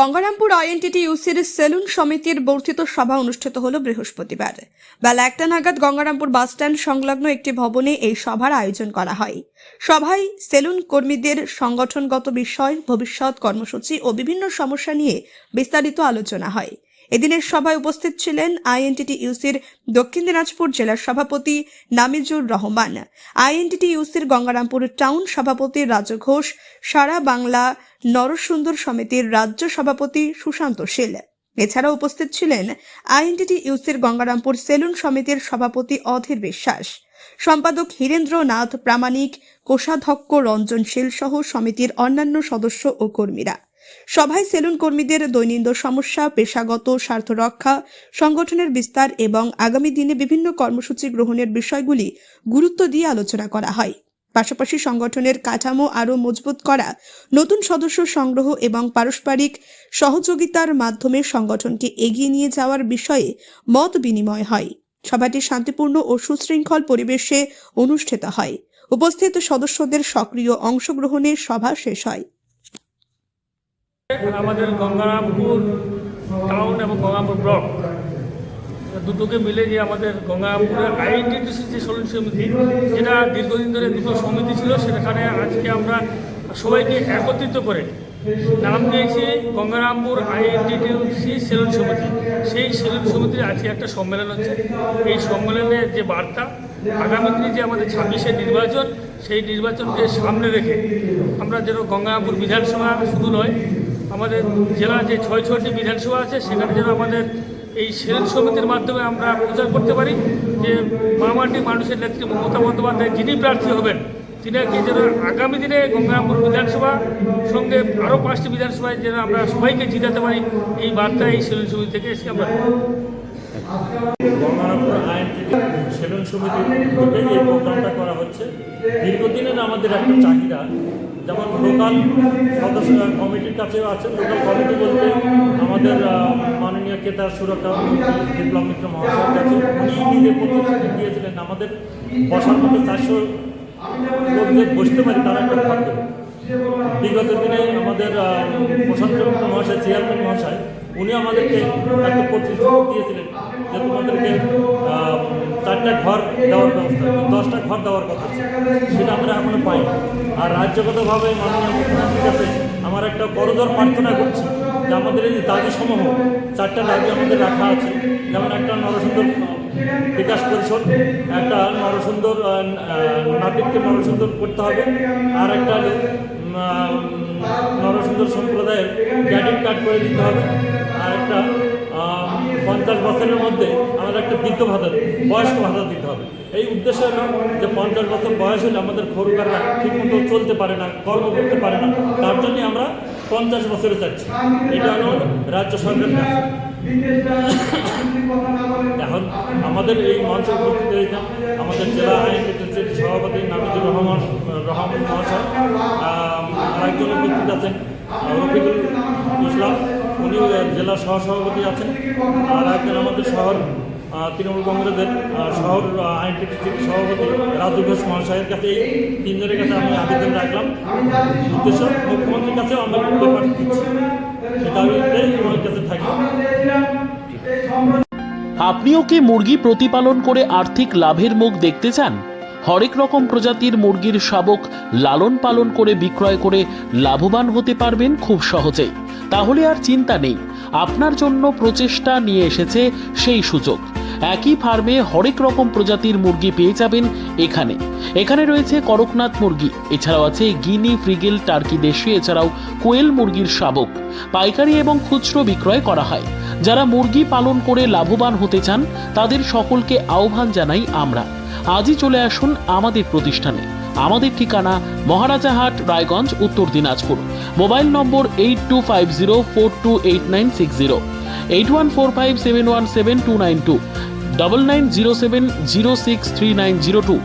Gangarampur আইএনটিটিইউসির salon সমিতির বর্ধিত সভা অনুষ্ঠিত হল বৃহস্পতিবার বেলা ১টা নাগাদ গঙ্গারামপুর বাসস্ট্যান্ড সংলগ্ন একটি ভবনে এই সভার আয়োজন করা হয়। সভায় সেলুন কর্মীদের সংগঠনগত বিষয়, ভবিষ্যৎ কর্মসূচি ও বিভিন্ন সমস্যা নিয়ে বিস্তারিত আলোচনা হয়। এদিনের সভায় উপস্থিত ছিলেন আইএনটিটিইউসির দক্ষিণ দিনাজপুর জেলার সভাপতি নামিজুর রহমান, আইএনটিটিইউসির গঙ্গারামপুর টাউন সভাপতি রাজু ঘোষ, সারা বাংলা নরসুন্দর সমিতির রাজ্য সভাপতি সুশান্ত শীল। এছাড়াও উপস্থিত ছিলেন আইএনটিটিইউসির গঙ্গারামপুর সেলুন সমিতির সভাপতি অধীর বিশ্বাস, সম্পাদক হীরেন্দ্রনাথ প্রামাণিক, কোষাধ্যক্ষ রঞ্জন শীল সহ সমিতির অন্যান্য সদস্য ও কর্মীরা। সভায় সেলুন কর্মীদের দৈনন্দিন সমস্যা, পেশাগত স্বার্থ রক্ষা, সংগঠনের বিস্তার এবং আগামী দিনে বিভিন্ন কর্মসূচি গ্রহণের বিষয়গুলি গুরুত্ব দিয়ে আলোচনা করা হয়। পাশাপাশি সংগঠনের কাঠামো আরও মজবুত করা, নতুন সদস্য সংগ্রহ এবং পারস্পরিক সহযোগিতার মাধ্যমে সংগঠনকে এগিয়ে নিয়ে যাওয়ার বিষয়ে মত বিনিময় হয়। সভাটি শান্তিপূর্ণ ও সুশৃঙ্খল পরিবেশে অনুষ্ঠিত হয়। উপস্থিত সদস্যদের সক্রিয় অংশগ্রহণে সভা শেষ হয়। আমাদের গঙ্গারামপুর টাউন এবং গঙ্গারামপুর ব্লক দুটোকে মিলে যে আমাদের গঙ্গারামপুরে আইএনটিটিইউসি যে সেলুন সমিতি, যেটা দীর্ঘদিন ধরে দুটো সমিতি ছিল, সেখানে আজকে আমরা সবাইকে একত্রিত করে নাম দিয়েছি গঙ্গারামপুর আইএনটিটিইউসি সেলুন সমিতি। সেই সেলুন সমিতির আজকে একটা সম্মেলন হচ্ছে। এই সম্মেলনের যে বার্তা, আগামী দিনে যে আমাদের 26শে নির্বাচন, সেই নির্বাচনকে সামনে রেখে আমরা যেন গঙ্গারামপুর বিধানসভা শুধু নয়, আমাদের জেলার যে 6টি বিধানসভা আছে, সেখানে যেন আমাদের এই সেলুন সমিতির মাধ্যমে আমরা প্রচার করতে পারি যে মামাটি মানুষের নেত্রী মমতা বন্দ্যোপাধ্যায় যিনি প্রার্থী হবেন, তিনাকে যেন আগামী দিনে গঙ্গারামপুর বিধানসভা সঙ্গে আরও 5টি বিধানসভায় যেন আমরা সবাইকে জিতাতে পারি, এই বার্তা এই সেলুন সমিতি থেকে এসে আমরা গঙ্গারামপুর আইএনটিটিইউসি সেলুন সমিতি থেকে এই প্রোগ্রামটা করা হচ্ছে। দীর্ঘদিনের আমাদের একটা চাহিদা, যেমন লোকাল সদস্য কমিটির কাছেও আছে। লোকাল কমিটি বলতে আমাদের মাননীয় কেতার সুরক্ষা বিপ্লব মিত্র মহাশয়ের কাছে উনি নিজে প্রতিশ্রুতি দিয়েছিলেন আমাদের বসার মতো 400 লোক যে বসতে পারি তারা একটা ঘর দেবে। বিগত দিনে আমাদের প্রশান্ত মহাশয়, চেয়ারম্যান মহাশয়, উনি আমাদেরকে একটা প্রতিশ্রুতি দিয়েছিলেন যে তোমাদেরকে 4টা ঘর দেওয়ার ব্যবস্থা, 10টা ঘর দেওয়ার কথা আছে, সেটা আমরা এখনো পাই। আর রাজ্যগতভাবে মাননীয় মুখ্যমন্ত্রীর কাছে আমার একটা বড়জোর প্রার্থনা করছি যে আমাদের এই দাবি সমূহ 4টা দাবি আমাদের রাখা আছে। যেমন একটা নরসুন্দর বিকাশ পরিষদ, একটা নরসুন্দর নাটককে নরসুন্দর করতে হবে, আর একটা নরসুন্দর সম্প্রদায়ের ক্রেডিট কার্ড করে দিতে হবে, আর একটা 50 বছরের মধ্যে আমাদের একটা বৃদ্ধ ভাতা, বয়স্ক ভাতা দিতে হবে। এই উদ্দেশ্য হলো যে 50 বছর বয়স হলে আমাদের খরুকাররা ঠিকমতো চলতে পারে না, কর্ম করতে পারে না, তার জন্যই আমরা 50 বছরে চাচ্ছি। এটা হলো রাজ্য সরকারের কাছে। এখন আমাদের এই মঞ্চ উপস্থিত হয়েছেন আমাদের জেলা আইএনটিটিইউসির সভাপতি নামিজুর রহমান মহাশয়, আরেকজন উপস্থিত আছেন রফিকুল ইসলাম, উনি জেলা সহসভাপতি আছেন, আর একজন আমাদের শহর তৃণমূল কংগ্রেসের শহর আইএনটিটিইউসির সভাপতি রাজু ঘোষ মহাশয়ের কাছে। এই 3 জনের কাছে আমি আবেদন রাখলাম। উদ্দেশ্য মুখ্যমন্ত্রীর কাছেও আমরা পেপার দিচ্ছি, এটা আমার কাছে থাকবে। আপনিও কি মুরগি প্রতিপালন করে আর্থিক লাভের মুখ দেখতে চান? হরেক রকম প্রজাতির মুরগির শাবক লালন পালন করে বিক্রয় করে লাভবান হতে পারবেন খুব সহজেই। তাহলে আর চিন্তা নেই, আপনার জন্য প্রচেষ্টা নিয়ে এসেছে সেই সুযোগ। একই ফার্মে হরেক রকম প্রজাতির মুরগি পেয়ে যাবেন এখানে রয়েছে করকনাথ মুরগি, এছাড়াও আছে গিনি, ফ্রিগেল, টার্কি দেশি, এছাড়াও কোয়েল মুরগির শাবক। পাইকারি এবং খুচরো বিক্রয় করা হয়। যারা মুরগি পালন করে লাভবান হতে চান তাদের সকলকে আহ্বান জানাই আমরা। আজই চলে আসুন আমাদের প্রতিষ্ঠানে। আমাদের ঠিকানা মহারাজাহাট, রায়গঞ্জ, উত্তর দিনাজপুর। মোবাইল নম্বর 8250428960, 8145717292, 9907063902।